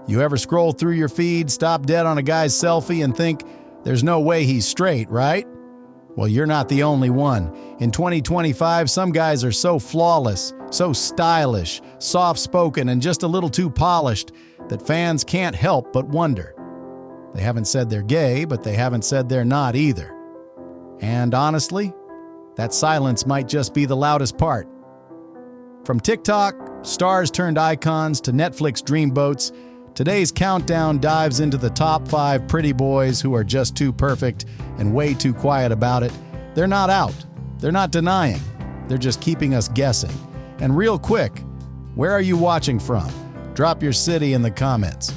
You ever scroll through your feed, stop dead on a guy's selfie, and think, there's no way he's straight, right? Well, you're not the only one. In 2025, some guys are so flawless, so stylish, soft-spoken, and just a little too polished that fans can't help but wonder. They haven't said they're gay, but they haven't said they're not either. And honestly, that silence might just be the loudest part. From TikTok, stars turned icons, to Netflix dreamboats, today's countdown dives into the top 5 pretty boys who are just too perfect and way too quiet about it. They're not out. They're not denying. They're just keeping us guessing. And real quick, where are you watching from? Drop your city in the comments.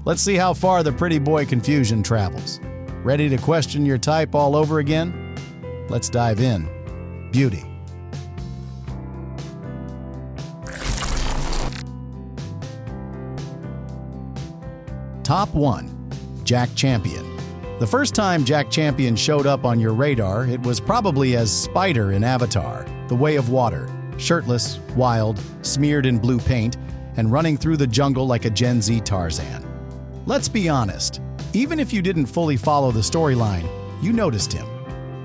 Let's see how far the pretty boy confusion travels. Ready to question your type all over again? Let's dive in. Beauty. Top 1. Jack Champion. The first time Jack Champion showed up on your radar, it was probably as Spider in Avatar, The Way of Water, shirtless, wild, smeared in blue paint, and running through the jungle like a Gen Z Tarzan. Let's be honest, even if you didn't fully follow the storyline, you noticed him.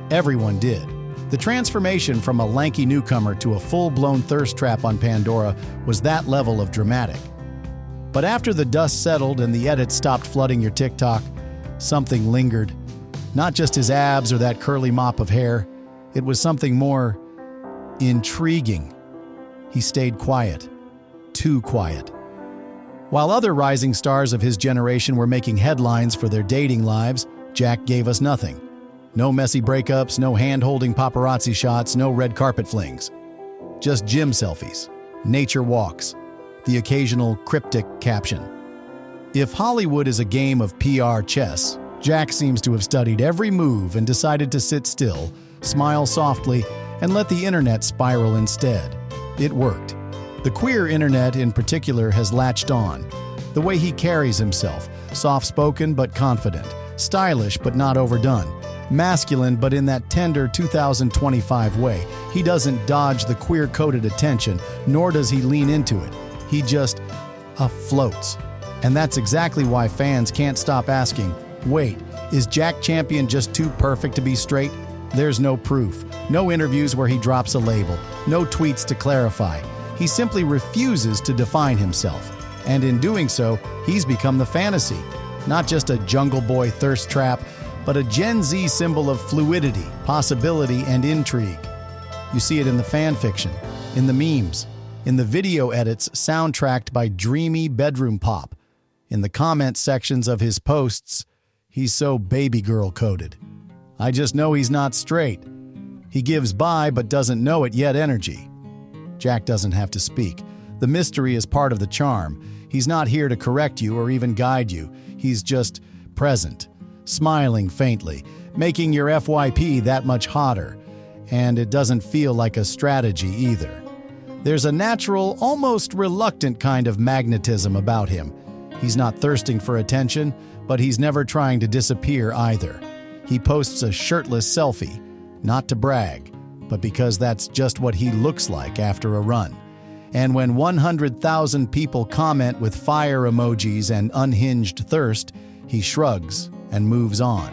Everyone did. The transformation from a lanky newcomer to a full-blown thirst trap on Pandora was that level of dramatic. But after the dust settled and the edits stopped flooding your TikTok, something lingered. Not just his abs or that curly mop of hair, it was something more intriguing. He stayed quiet. Too quiet. While other rising stars of his generation were making headlines for their dating lives, Jack gave us nothing. No messy breakups, no hand-holding paparazzi shots, no red carpet flings. Just gym selfies, nature walks, the occasional cryptic caption. If Hollywood is a game of PR chess, Jack seems to have studied every move and decided to sit still, smile softly, and let the internet spiral instead. It worked. The queer internet in particular has latched on. The way he carries himself, soft-spoken but confident, stylish but not overdone, masculine but in that tender 2025 way. He doesn't dodge the queer-coded attention, nor does he lean into it. He just floats. And that's exactly why fans can't stop asking, wait, is Jack Champion just too perfect to be straight? There's no proof, no interviews where he drops a label, no tweets to clarify. He simply refuses to define himself. And in doing so, he's become the fantasy. Not just a jungle boy thirst trap, but a Gen Z symbol of fluidity, possibility, and intrigue. You see it in the fan fiction, in the memes, in the video edits soundtracked by dreamy bedroom pop. In the comment sections of his posts, he's so baby girl coded. I just know he's not straight. He gives by but doesn't know it yet energy. Jack doesn't have to speak. The mystery is part of the charm. He's not here to correct you or even guide you. He's just present, smiling faintly, making your FYP that much hotter. And it doesn't feel like a strategy either. There's a natural, almost reluctant kind of magnetism about him. He's not thirsting for attention, but he's never trying to disappear either. He posts a shirtless selfie, not to brag, but because that's just what he looks like after a run. And when 100,000 people comment with fire emojis and unhinged thirst, he shrugs and moves on.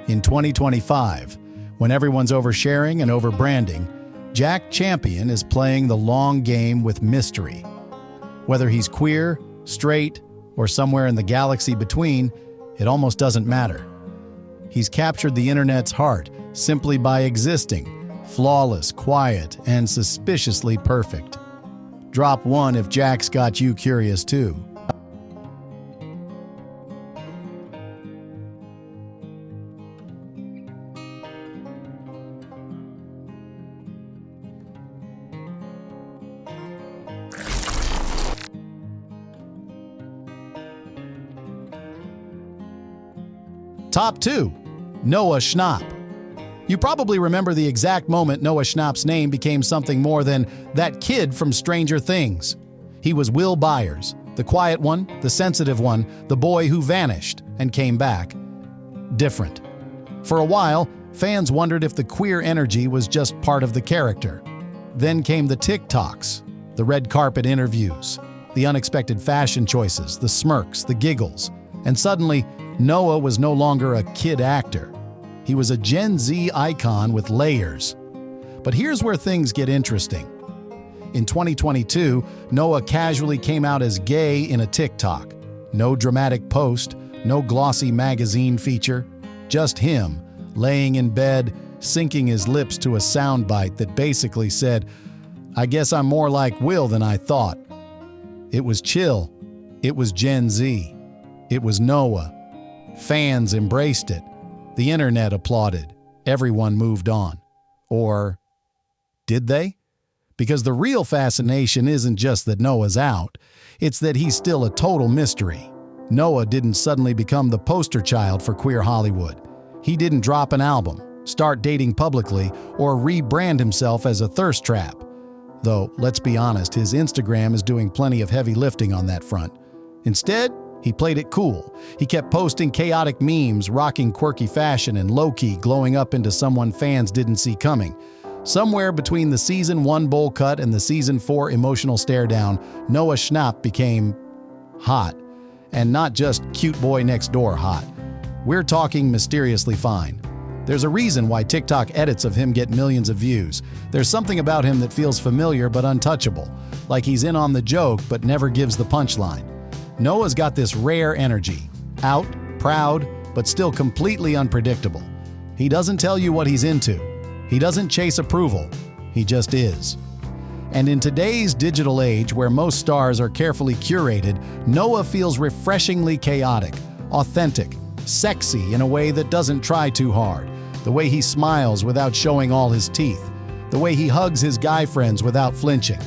In 2025, when everyone's oversharing and overbranding, Jack Champion is playing the long game with mystery. Whether he's queer, straight, or somewhere in the galaxy between, it almost doesn't matter. He's captured the internet's heart simply by existing, flawless, quiet, and suspiciously perfect. Drop one if Jack's got you curious too. Top 2. Noah Schnapp. You probably remember the exact moment Noah Schnapp's name became something more than that kid from Stranger Things. He was Will Byers, the quiet one, the sensitive one, the boy who vanished and came back. Different. For a while, fans wondered if the queer energy was just part of the character. Then came the TikToks, the red carpet interviews, the unexpected fashion choices, the smirks, the giggles. And suddenly, Noah was no longer a kid actor. He was a Gen Z icon with layers. But here's where things get interesting. In 2022, Noah casually came out as gay in a TikTok. No dramatic post, no glossy magazine feature, just him, laying in bed, syncing his lips to a soundbite that basically said, "I guess I'm more like Will than I thought." It was chill. It was Gen Z. It was Noah. Fans embraced it. The internet applauded. Everyone moved on. Or did they? Because the real fascination isn't just that Noah's out, it's that he's still a total mystery. Noah didn't suddenly become the poster child for queer Hollywood. He didn't drop an album, start dating publicly, or rebrand himself as a thirst trap. Though, let's be honest, his Instagram is doing plenty of heavy lifting on that front. Instead, he played it cool. He kept posting chaotic memes, rocking quirky fashion, and low-key glowing up into someone fans didn't see coming. Somewhere between the Season 1 bowl cut and the Season 4 emotional stare-down, Noah Schnapp became hot. And not just cute boy next door hot. We're talking mysteriously fine. There's a reason why TikTok edits of him get millions of views. There's something about him that feels familiar but untouchable, like he's in on the joke but never gives the punchline. Noah's got this rare energy, out, proud, but still completely unpredictable. He doesn't tell you what he's into. He doesn't chase approval. He just is. And in today's digital age where most stars are carefully curated, Noah feels refreshingly chaotic, authentic, sexy in a way that doesn't try too hard. The way he smiles without showing all his teeth. The way he hugs his guy friends without flinching.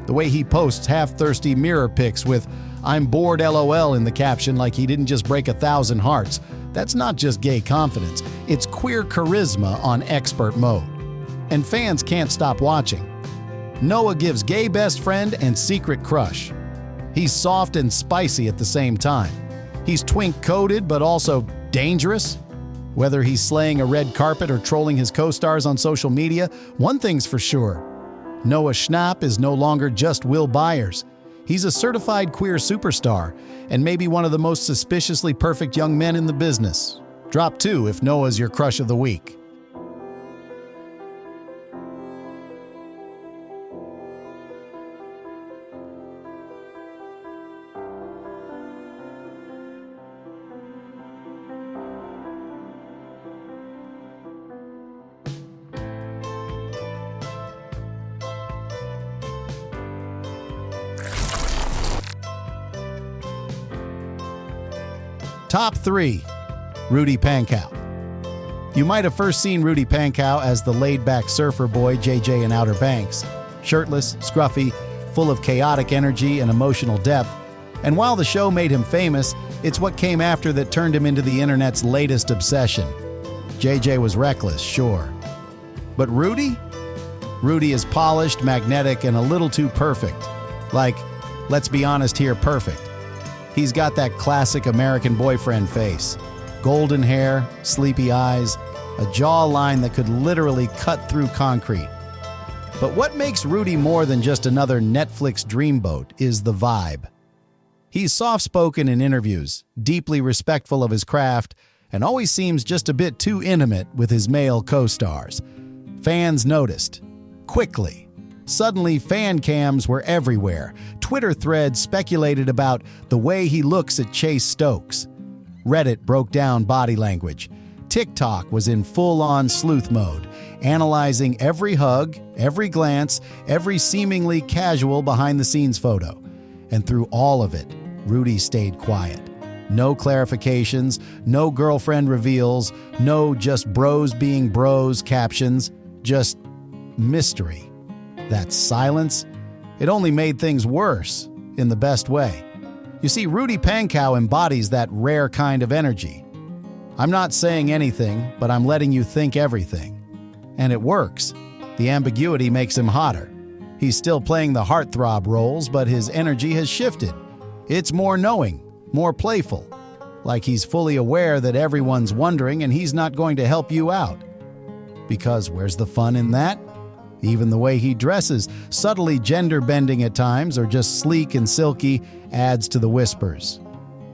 The way he posts half-thirsty mirror pics with "I'm bored LOL" in the caption like he didn't just break 1,000 hearts. That's not just gay confidence, it's queer charisma on expert mode. And fans can't stop watching. Noah gives gay best friend and secret crush. He's soft and spicy at the same time. He's twink-coded but also dangerous. Whether he's slaying a red carpet or trolling his co-stars on social media, one thing's for sure. Noah Schnapp is no longer just Will Byers. He's a certified queer superstar, and maybe one of the most suspiciously perfect young men in the business. Drop 2 if Noah's your crush of the week. Top 3. Rudy Pankow. You might have first seen Rudy Pankow as the laid-back surfer boy JJ in Outer Banks. Shirtless, scruffy, full of chaotic energy and emotional depth. And while the show made him famous, it's what came after that turned him into the internet's latest obsession. JJ was reckless, sure. But Rudy? Rudy is polished, magnetic, and a little too perfect. Like, let's be honest here, perfect. He's got that classic American boyfriend face. Golden hair, sleepy eyes, a jawline that could literally cut through concrete. But what makes Rudy more than just another Netflix dreamboat is the vibe. He's soft-spoken in interviews, deeply respectful of his craft, and always seems just a bit too intimate with his male co-stars. Fans noticed. Quickly. Suddenly, fan cams were everywhere. Twitter threads speculated about the way he looks at Chase Stokes. Reddit broke down body language. TikTok was in full-on sleuth mode, analyzing every hug, every glance, every seemingly casual behind-the-scenes photo. And through all of it, Rudy stayed quiet. No clarifications, no girlfriend reveals, no just bros being bros captions, just mystery. That silence, it only made things worse, in the best way. You see, Rudy Pankow embodies that rare kind of energy. I'm not saying anything, but I'm letting you think everything. And it works. The ambiguity makes him hotter. He's still playing the heartthrob roles, but his energy has shifted. It's more knowing, more playful. Like he's fully aware that everyone's wondering and he's not going to help you out. Because where's the fun in that? Even the way he dresses, subtly gender-bending at times or just sleek and silky, adds to the whispers.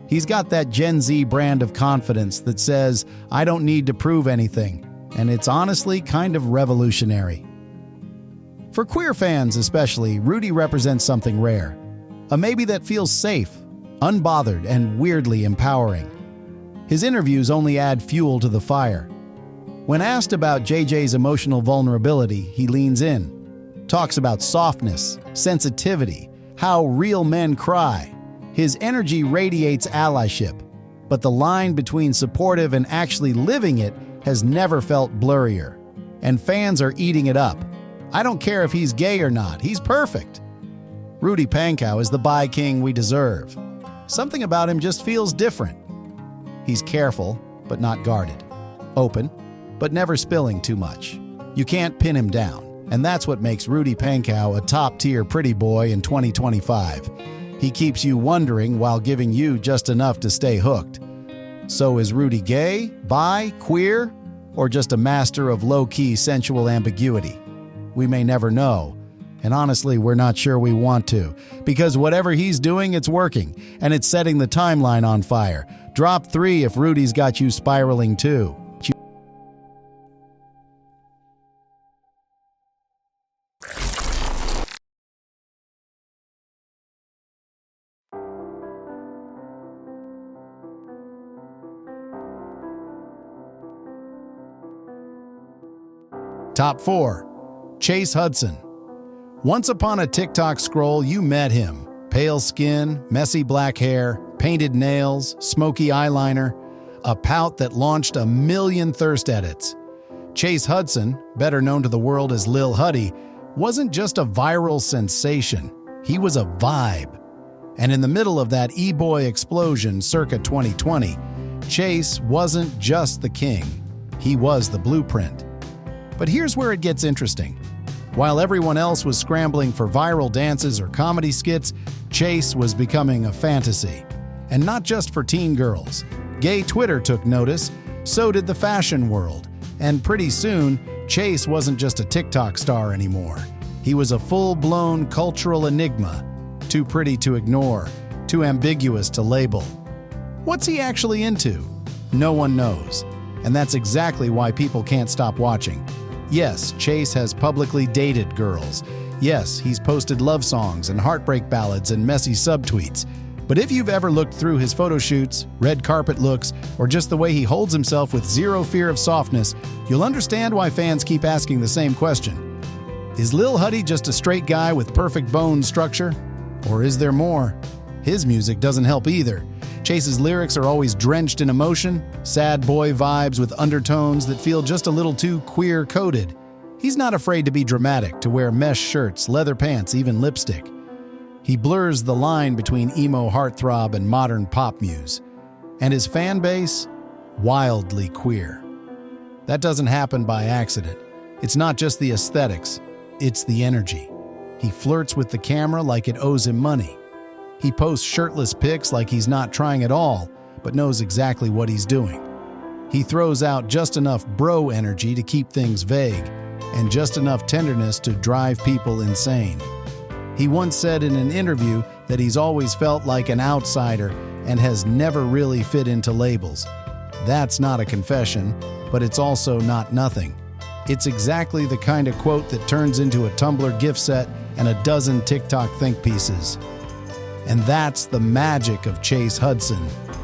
He's got that Gen Z brand of confidence that says, "I don't need to prove anything," and it's honestly kind of revolutionary. For queer fans especially, Rudy represents something rare. A maybe that feels safe, unbothered, and weirdly empowering. His interviews only add fuel to the fire. When asked about JJ's emotional vulnerability, he leans in, talks about softness, sensitivity, how real men cry. His energy radiates allyship, but the line between supportive and actually living it has never felt blurrier. And fans are eating it up. I don't care if he's gay or not, he's perfect. Rudy Pankow is the bi king we deserve. Something about him just feels different. He's careful, but not guarded. Open, but never spilling too much. You can't pin him down, and that's what makes Rudy Pankow a top-tier pretty boy in 2025. He keeps you wondering while giving you just enough to stay hooked. So is Rudy gay, bi, queer, or just a master of low-key sensual ambiguity? We may never know, and honestly, we're not sure we want to, because whatever he's doing, it's working, and it's setting the timeline on fire. Drop 3 if Rudy's got you spiraling too. Top 4. Chase Hudson. Once upon a TikTok scroll, you met him. Pale skin, messy black hair, painted nails, smoky eyeliner, a pout that launched a million thirst edits. Chase Hudson, better known to the world as Lil Huddy, wasn't just a viral sensation. He was a vibe. And in the middle of that e-boy explosion circa 2020, Chase wasn't just the king. He was the blueprint. But here's where it gets interesting. While everyone else was scrambling for viral dances or comedy skits, Chase was becoming a fantasy. And not just for teen girls. Gay Twitter took notice, so did the fashion world. And pretty soon, Chase wasn't just a TikTok star anymore. He was a full-blown cultural enigma. Too pretty to ignore, too ambiguous to label. What's he actually into? No one knows. And that's exactly why people can't stop watching. Yes, Chase has publicly dated girls. Yes, he's posted love songs and heartbreak ballads and messy subtweets. But if you've ever looked through his photo shoots, red carpet looks, or just the way he holds himself with zero fear of softness, you'll understand why fans keep asking the same question. Is Lil Huddy just a straight guy with perfect bone structure? Or is there more? His music doesn't help either. Chase's lyrics are always drenched in emotion, sad boy vibes with undertones that feel just a little too queer-coded. He's not afraid to be dramatic, to wear mesh shirts, leather pants, even lipstick. He blurs the line between emo heartthrob and modern pop muse. And his fan base? Wildly queer. That doesn't happen by accident. It's not just the aesthetics, it's the energy. He flirts with the camera like it owes him money. He posts shirtless pics like he's not trying at all, but knows exactly what he's doing. He throws out just enough bro energy to keep things vague, and just enough tenderness to drive people insane. He once said in an interview that he's always felt like an outsider and has never really fit into labels. That's not a confession, but it's also not nothing. It's exactly the kind of quote that turns into a Tumblr gift set and a dozen TikTok think pieces. And that's the magic of Chase Hudson.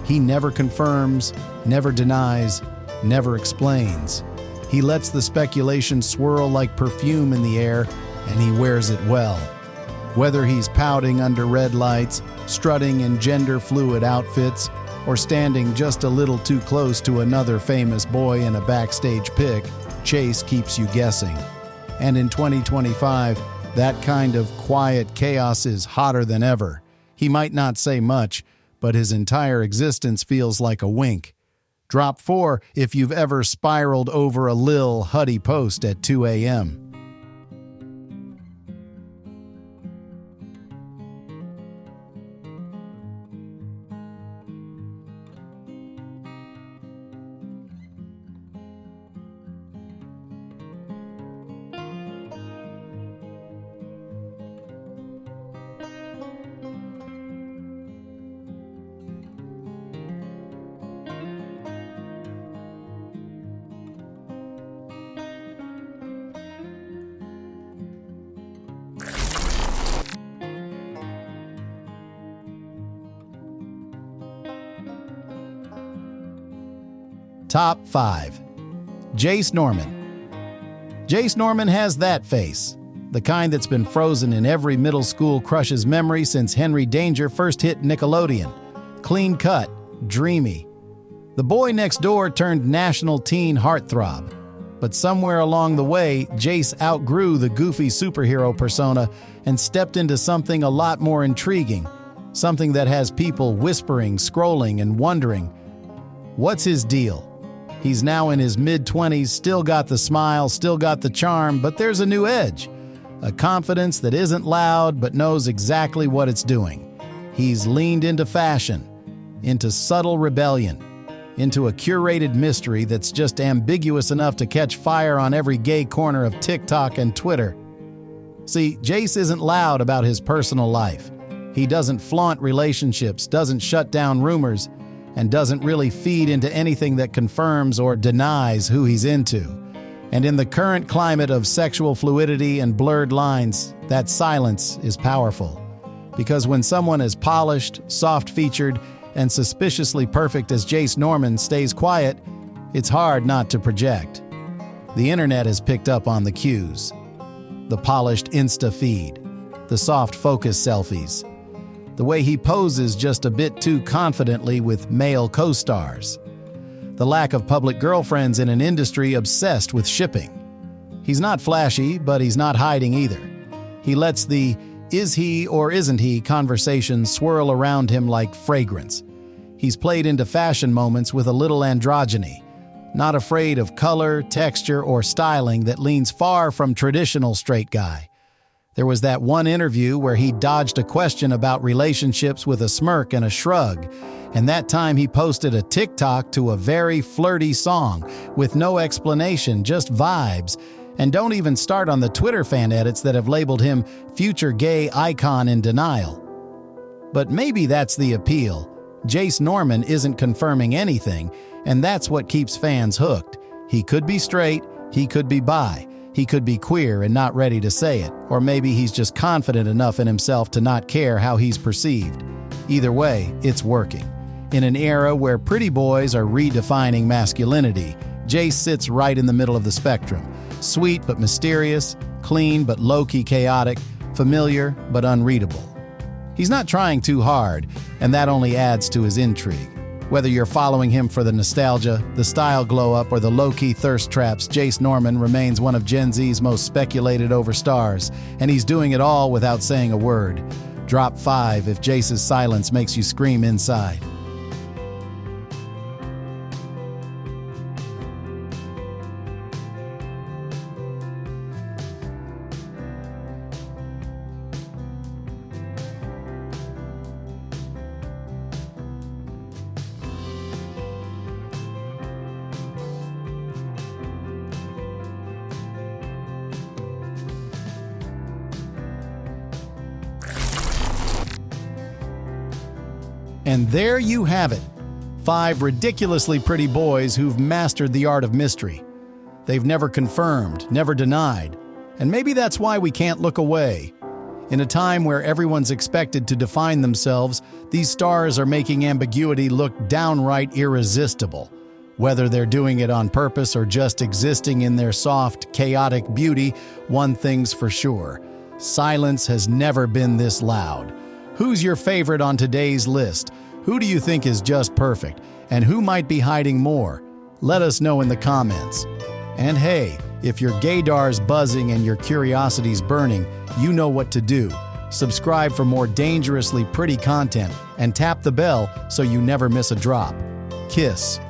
He never confirms, never denies, never explains. He lets the speculation swirl like perfume in the air, and he wears it well. Whether he's pouting under red lights, strutting in gender-fluid outfits, or standing just a little too close to another famous boy in a backstage pic, Chase keeps you guessing. And in 2025, that kind of quiet chaos is hotter than ever. He might not say much, but his entire existence feels like a wink. Drop 4 if you've ever spiraled over a Lil Huddy post at 2 a.m. Top 5. Jace Norman. Jace Norman has that face, the kind that's been frozen in every middle school crush's memory since Henry Danger first hit Nickelodeon. Clean cut, dreamy. The boy next door turned national teen heartthrob. But somewhere along the way, Jace outgrew the goofy superhero persona and stepped into something a lot more intriguing, something that has people whispering, scrolling, and wondering, what's his deal? He's now in his mid-20s, still got the smile, still got the charm, but there's a new edge. A confidence that isn't loud but knows exactly what it's doing. He's leaned into fashion, into subtle rebellion, into a curated mystery that's just ambiguous enough to catch fire on every gay corner of TikTok and Twitter. See, Jace isn't loud about his personal life. He doesn't flaunt relationships, doesn't shut down rumors, and doesn't really feed into anything that confirms or denies who he's into. And in the current climate of sexual fluidity and blurred lines, that silence is powerful. Because when someone as polished, soft-featured, and suspiciously perfect as Jace Norman stays quiet, it's hard not to project. The internet has picked up on the cues. The polished Insta feed, the soft focus selfies, the way he poses just a bit too confidently with male co-stars, the lack of public girlfriends in an industry obsessed with shipping. He's not flashy, but he's not hiding either. He lets the "is he or isn't he" conversation swirl around him like fragrance. He's played into fashion moments with a little androgyny, not afraid of color, texture, or styling that leans far from traditional straight guy. There was that one interview where he dodged a question about relationships with a smirk and a shrug, and that time he posted a TikTok to a very flirty song with no explanation, just vibes, and don't even start on the Twitter fan edits that have labeled him future gay icon in denial. But maybe that's the appeal. Jace Norman isn't confirming anything, and that's what keeps fans hooked. He could be straight, he could be bi, he could be queer and not ready to say it, or maybe he's just confident enough in himself to not care how he's perceived. Either way, it's working. In an era where pretty boys are redefining masculinity, Jace sits right in the middle of the spectrum. Sweet but mysterious, clean but low-key chaotic, familiar but unreadable. He's not trying too hard, and that only adds to his intrigue. Whether you're following him for the nostalgia, the style glow-up, or the low-key thirst traps, Jace Norman remains one of Gen Z's most speculated over stars, and he's doing it all without saying a word. Drop 5 if Jace's silence makes you scream inside. And there you have it. 5 ridiculously pretty boys who've mastered the art of mystery. They've never confirmed, never denied. And maybe that's why we can't look away. In a time where everyone's expected to define themselves, these stars are making ambiguity look downright irresistible. Whether they're doing it on purpose or just existing in their soft, chaotic beauty, one thing's for sure: silence has never been this loud. Who's your favorite on today's list? Who do you think is just perfect? And who might be hiding more? Let us know in the comments. And hey, if your gaydar's buzzing and your curiosity's burning, you know what to do. Subscribe for more dangerously pretty content and tap the bell so you never miss a drop. Kiss.